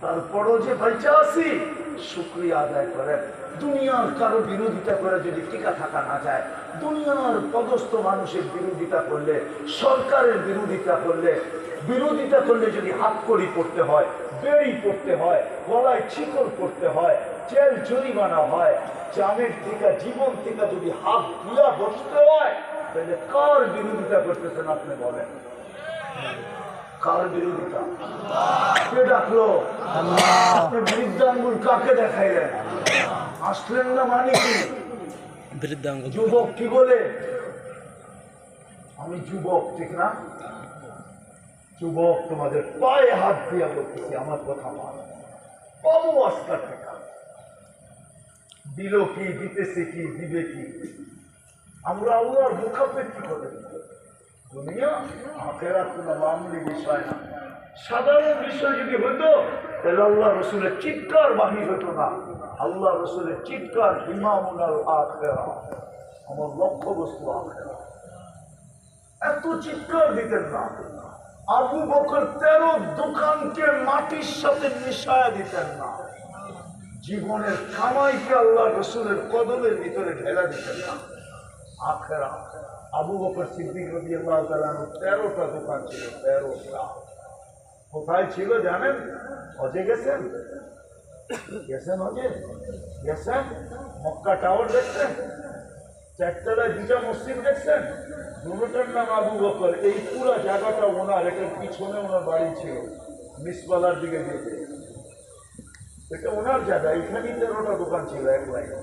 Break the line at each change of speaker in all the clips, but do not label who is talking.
তারপরও যে বেঁচে আছি শুকরিয়া আদায় করেন। দুনিয়ার কারো বিরোধিতা করে যদি টিকা থাকা না যায়, দুনিয়ার পদস্থ মানুষের বিরোধিতা করলে, সরকারের বিরোধিতা করলে যদি হাত কড়ি পড়তে হয়, বেড়ি পড়তে হয়, গলায় শিকল পড়তে হয়, জেল জরিমানা হয়, জামের টিকা জীবন টিকা যদি হাত দিয়া বসতে হয়, তাহলে কার বিরোধিতা করতেছেন আপনি বলেন? কার বিরোধিতা? কে ডাকলো? আপনি বৃদ্ধাঙ্গুল কাকে দেখাইলেন? আসলেন না মানে কি? যুবক কি বলে? আমি যুবক, ঠিক না? যুবক তোমাদের পায়ে হাত দিয়ে বলতেছি, আমার কথা মান। কম অস্কার টাকা দিল কি, দিতেছে কি, দিবে কি? আমরা আল্লাহর মুখাপেক্ষি করে দুনিয়া আখেরাত কোনো মামুলি বিষয় না। সাধারণ বিষয় যদি হতো তাহলে আল্লাহ রসুলের চিৎকার বাহির হতো না। আল্লাহ রসুলের চিৎকার ইমামুনাল আখিরা, আমার লক্ষ্য বস্তু আখিরা। এত চিৎকার দিতেন না। আবু বকর 13 দোকানকে মাটির সাথে মিশায়া দিতেন না। জীবনের কামাইকে আল্লাহ রসুলের কদমের ভিতরে ঢেলা দিতেন না। আখেরা আবু বকর সিদ্দিক রাদিয়াল্লাহু তাআলা 13টা দোকান ছিল। 13টা কোথায় ছিল জানেন? হজে গেছেন? হজে গেছেন? মক্কা টাওয়ার দেখছেন? চারতলায় 2টা মসজিদ দেখছেন? দুটোটার নাম আবু বকর। এই পুরো জায়গাটা ওনার, এটার পিছনে ওনার বাড়ি ছিল, মিসবালার দিকে যেতে। এটা ওনার জায়গা। এখানেই 13টা দোকান ছিল এক লাইনে।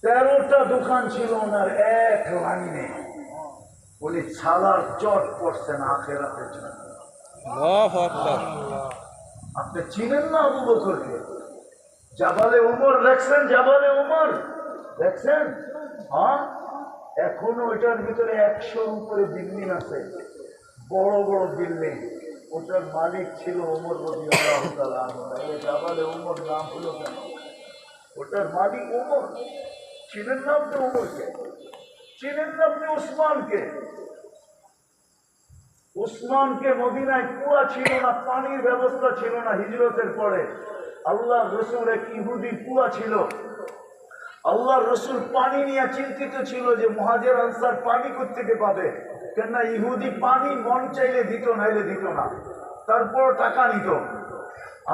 13টা দোকান ছিল ওনার এক লাইনে। উনি ছালার চট পড়ছেন আখেরাতের জন্য। আপনি চিনেন না আবু বকরকে? জাবালে উমর দেখছেন? জাবালে উমর দেখছেন? হ্যাঁ, এখনো ওইটার ভিতরে 100-র উপরে বিল্ডিং আছে, বড় বড় বিল্ডিং। ওটার মালিক ছিল ওমর রাদিয়াল্লাহু তাআলা আনহু। জাবালে উমর নাম হলো কেন? ওটার মালিক ওমর। চিনেন না আপনি ওমরকে? চিনেন না আপনি ওসমানকে? ওসমানকে মদিনায় কুয়া ছিল না, পানির ব্যবস্থা ছিল না। হিজরতের পরে আল্লাহ রসুল এক ইহুদি কুয়া ছিল। আল্লাহ রসুল পানি নিয়ে চিন্তিত ছিল যে মুহাজির আনসার পানি কোত্থেকে পাবে, কেননা ইহুদি পানি মন চাইলে দিত, নাইলে দিত না, তারপর টাকা নিত।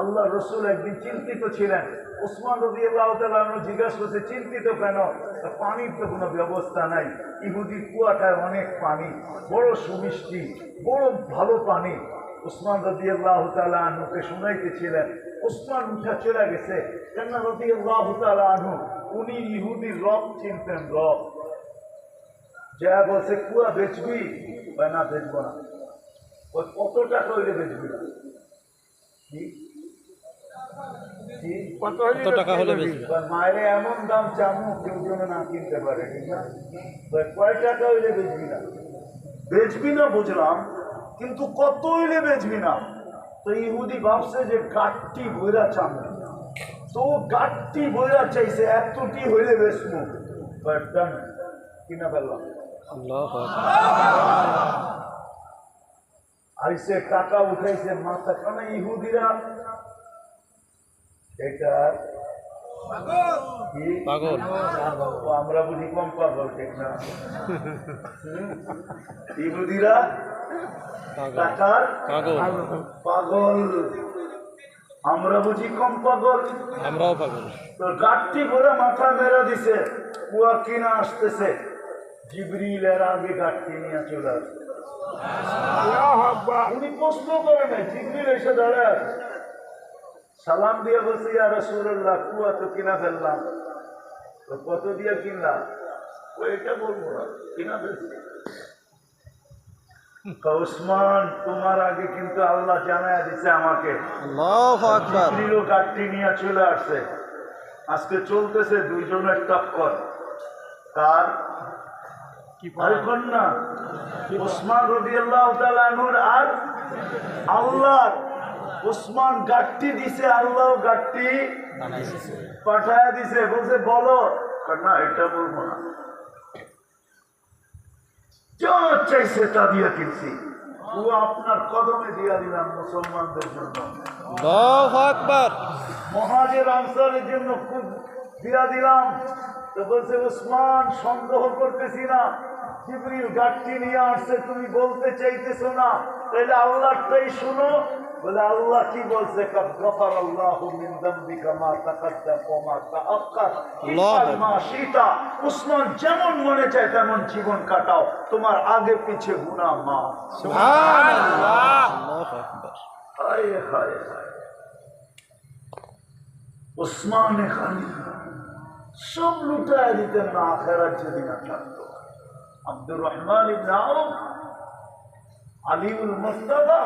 আল্লাহ রসুল একদিন চিন্তিত ছিলেন। ওসমান রাদিয়াল্লাহু তাআলা জিজ্ঞাসা করছে, চিন্তিত কেন? পানির তো কোনো ব্যবস্থা নাই। ইহুদি কুয়াটায় অনেক পানি, বড় সুমিষ্টি, বড় ভালো পানি। ওসমান রাদিয়াল্লাহু তাআলা আনহুকে শুনাইতেছিলেন। ওসমান উঠা চলে গেছে, কেননা রাদিয়াল্লাহু তাআলা আনহু উনি ইহুদির রব চিনতেন। রব যা বলছে, কুয়া বেচবি? না, বেচবো না। ওই কত টাকা হইলে বেচবি না? কত টাকা হলে মায়ের এমন দাম চামু কেউ যেন না কিনতে পারে, ঠিক না? কয় টাকা হইলে বেচবি না? বেচবি না বুঝলাম, কিন্তু কত হইলে বেচবি না? তো ইহুদি ভাবছে যে গাঠটি বইরা চামু, তো গাঠটি বইরা চাইছে, এতটি হইলে বেচমু। কিনা ফেললাম। আইসে টাকা উঠাইছে মাথা কানা। ইহুদিরা এটা পাগল, আমরা বুঝি কম পাগল, ঠিক না? ইহুদিরা টাকার পাগল, আমরা বুঝি কম পাগল। আমরাও পাগল। তো গাঠটি ভরে মাথা মেরে দিছে, কুয়া কিনা আসতেছে। জিবরিল এর আগে গাঠটি নিয়ে চলে আসছে। উনি প্রশ্ন করে নাই, জিবরিল এসে দাঁড়ায় সালাম দিয়ে বলছে, ইয়া রাসূলুল্লাহ, কুয়া তো কিনা ফেললাম। তো কত দিয়ে কিনলাম? ওইটা বলবো না, কিনা ফেলছি। ওসমান, তোমার আগে কিন্তু আল্লাহ জানায় দিচ্ছে আমাকে। আল্লাহু আকবার। জিবরিল গাঠটি নিয়ে চলে আসছে। আজকে চলতেছে দুইজনের টক্কর। কার? কন্যা ওসমান রাদিয়াল্লাহু তাআলা আনহুর আর আল্লাহর। ওসমান গাঠটি দিছে, আল্লাহ গাঠটি পাঠায়া দিছে। বলছে বলো, না এটা বলবো না, যা চাইছে তা দিয়ে কিনছি। পুয়া আপনার কদমে দিয়া দিলাম মুসলমানদের জন্য।
আল্লাহু আকবার।
মুহাজির আনসারের জন্য খুব দিয়া দিলাম। তো বলছে উসমান সন্দেহ করতেছি না, জিবরিল গাঠটি নিয়ে আসছে, তুমি বলতে চাইতেছো না, তাহলে আল্লাহটাই শুনো। বলে আল্লাহ কি বলছে? কাদ গাফারাল্লাহু মিন যামবিকা মা তাকাদ্দাম ওয়া মা তাআক্কার ইফআল মা শিতা। উসমান যেমন মনে চায় তেমন জীবন কাটাও, তোমার আগে পিছে গুনাহ মাফ।
সুবহানাল্লাহ। আল্লাহু আকবার।
হায় হায় হায়। উসমান খানি সব লুটায় দিতেন না আখেরাত যদি না থাকতো। আব্দুর রহমান ইবনে আউফ, আলিউল মুস্তাফা,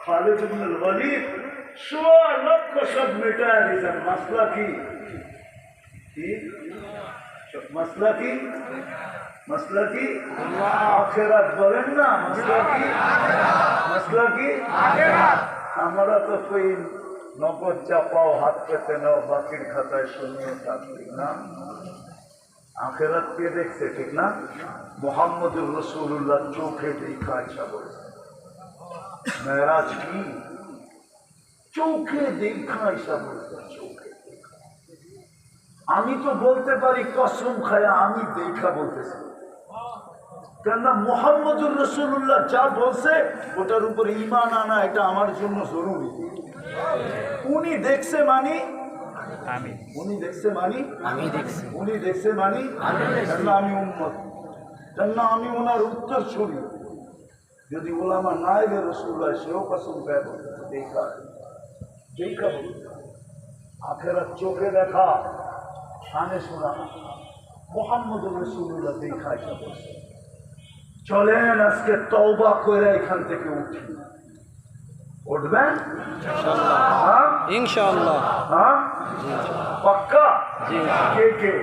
খালিদ ইবনুল ওয়ালিদ, ১৬ লক্ষ সব মিটায় দিতেন। মাসলা কি? মাসলা কি? মাসলা কি? আখেরাত বলেন না, মাসলা কি? মাসলা কি? আমরা তো কই নগদ যা পাও হাত পেতে নাও, বাকির খাতায় শূন্য থাকবে না। আখেরাত কে দেখছে? ঠিক না? মুহাম্মদুর রাসূলুল্লাহ চোখে দেখা ইচ্ছা বলছে। মেরাজ কি? চোখে দেখা ইচ্ছা বলছে, চোখে দেখা। আমি তো বলতে পারি কসম খায়া আমি দেখা বলতেছি, কেননা মুহাম্মদুর রাসূলুল্লাহ যা বলছে ওটার উপর ঈমান আনা এটা আমার জন্য জরুরি। উনি দেখছে মানি
আমি,
উনি দেখছে মানি
আমি দেখছি,
উনি দেখছে মানি কেননা আমি উম্মত, কেননা আমি ওনার উত্তর ছড়ি। যদি ওলামা নায়েবে রাসূল হয় সেও কসম খায় বলতেছে দেখা দেখা বলতে। আখেরাত চোখে দেখা, কানে শোনা। মুহাম্মদুর রাসূলুল্লাহ দেখা ইচ্ছা বলছে। চলেন আজকে তওবা করে এখান থেকে উঠি। উঠবেন হ্যাঁ?
ইনশাআল্লাহ।
হ্যাঁ পাক্কা?
জি।
কে কে?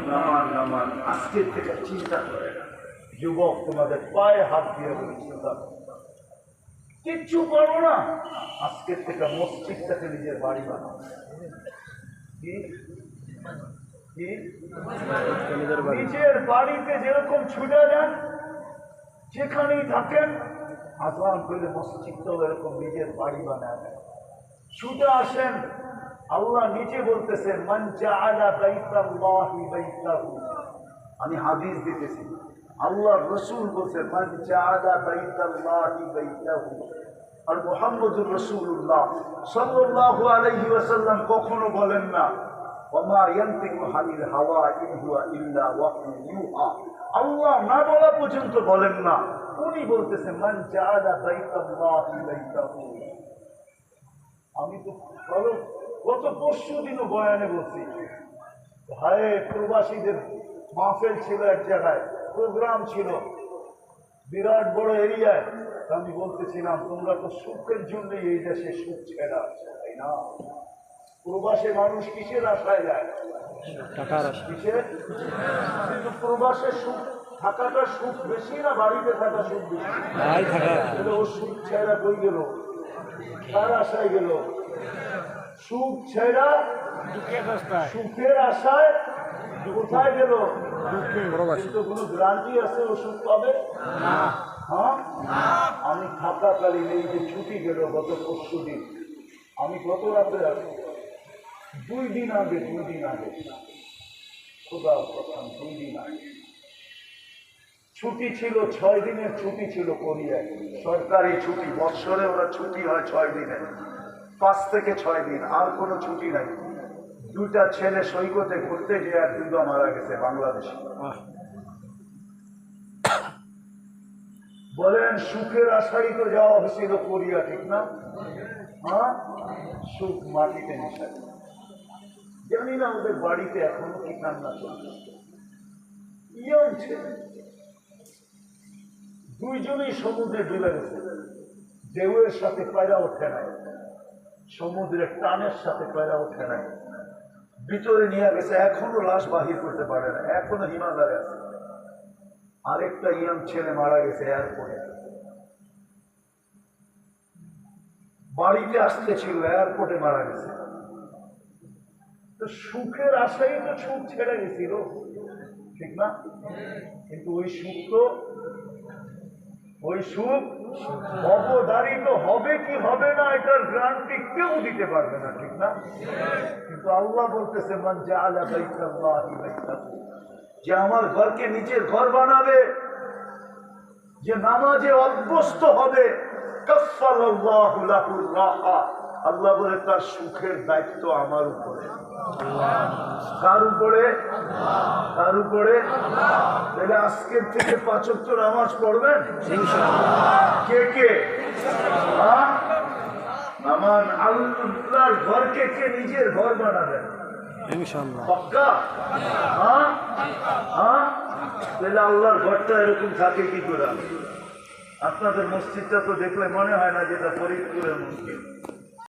নামান নামান। আজকে থেকে চিন্তা করে যুবক, তোমাদের পায়ে হাত দিয়ে বলি, চিন্তা করো। কিচ্ছু করো না, আজকে থেকে মসজিদটাকে নিজের বাড়ি বানাও। কি কি? নিজের বাড়িতে যেরকম ছুটে যান, যেখানেই থাকেন, আজান করলে মসজিদটাও এরকম নিজের বাড়ি বানায় দেন। ছুটে আসেন। আল্লাহ নিজে বলতেছেন মান জাআলা বাইতাল্লাহি বাইতাহু। আমি হাদিস দিতেছি, আল্লাহ রাসূল বলছেন মান জাআলা বাইতাল্লাহি বাইতাহু। আর মুহাম্মদুর রাসূলুল্লাহ সাল্লাল্লাহু আলাইহি ওয়াসাল্লাম কখনো বলেন না ওমা ইয়ানতিকু আনিল হাওয়া ইন হুয়া ইল্লা ওয়াহয়ুন ইউহা। আল্লাহ না বলা পর্যন্ত বলেন না, উনি বলতেছেন মান জাআলা বাইতাল্লাহি বাইতাহু। আমি তো গত পরশু দিনও বয়ানে বলছি, ভাই প্রবাসীদের মাহফিল ছিল, এক জায়গায় প্রোগ্রাম ছিল, বিরাট বড় এরিয়ায়। আমি বলতেছিলাম তোমরা তো সুখের জন্য এই দেশে সুখ ছেড়া আছে, তাই না? প্রবাসে মানুষ কিসের আশায় যায়?
টাকার আশা।
কিসের? কিন্তু প্রবাসে সুখ থাকাটা সুখ বেশি না বাড়িতে থাকা সুখ বেশি?
ভাই থাকা।
ও সুখ ছেড়া কই গেল? কার আশায় গেল? সুখ ছেড়া সুখের আশায় কোথায় গেল? কিন্তু কোনো গ্যারান্টি আছে ও সুখ পাবে? হ্যাঁ, আমি থাকাকালীন এই যে ছুটি গেল গত পরশু দিন, আমি গত রাতে আছি, 2 দিন আগে খোদা কথা, 2 দিন আগে ছুটি ছিল, 6 দিনের ছুটি ছিল কোরিয়ায়, সরকারি ছুটি। বৎসরে ওরা ছুটি হয় 6 দিনের, 5 থেকে 6 দিন, আর কোনো ছুটি নাই। 2টা ছেলে সৈকতে ঘুরতে গিয়ে আর 2টা মারা গেছে বাংলাদেশে। বলেন সুখের আশাই তো যাওয়া হয়েছিল কোরিয়া, ঠিক না? হ্যাঁ, সুখ মাটিতে মিশাই। জানি না ওদের বাড়িতে এখনো কি কান্না চলছে। ইয়ং ছেলে, 2জনই সমুদ্রে ডুবে গেছে। ঢেউয়ের সাথে পায়রা ওঠে নাই, সমুদ্রের টানের সাথে পায়রা ওঠে নাই, ভিতরে নিয়ে গেছে, এখনো লাশ বাহির করতে পারে না, এখনো হিমালয়ে আছে। আরেকটা ইয়াং ছেলে মারা গেছে এয়ারপোর্টে, বাড়িতে আসতেছিল এয়ারপোর্টে মারা গেছে। তো সুখের আশাই তো সুখ ছেড়ে গেছিল, ঠিক না? কিন্তু ওই সুখ তো ওই সুখ অবধারিত হবে কি হবে না এটার গ্যারান্টি কেউ দিতে পারবে না, ঠিক না? কিন্তু আল্লাহ বলতেছে মান জাআলা বাইতাল্লাহি বাইতাহু, যে আমার ঘরকে নিজের ঘর বানাবে, যে নামাজে অভ্যস্ত হবে, কাফফালাল্লাহু লাহুর রাহা, আল্লাহ বলে তার সুখের দায়িত্ব আমার উপরে। কার উপরে? কার উপরে? তাহলে আজকের থেকে 5 ওয়াক্ত নামাজ পড়বেন কে কে? আমার আল্লাহর ঘরকে কে নিজের ঘর বানাবেন?
ইনশাআল্লাহ।
পাক্কা? তাহলে আল্লাহর ঘরটা এরকম থাকে কি করে? আপনাদের মসজিদটা তো দেখলে মনে হয় না যেটা ফরিদপুরের মসজিদ।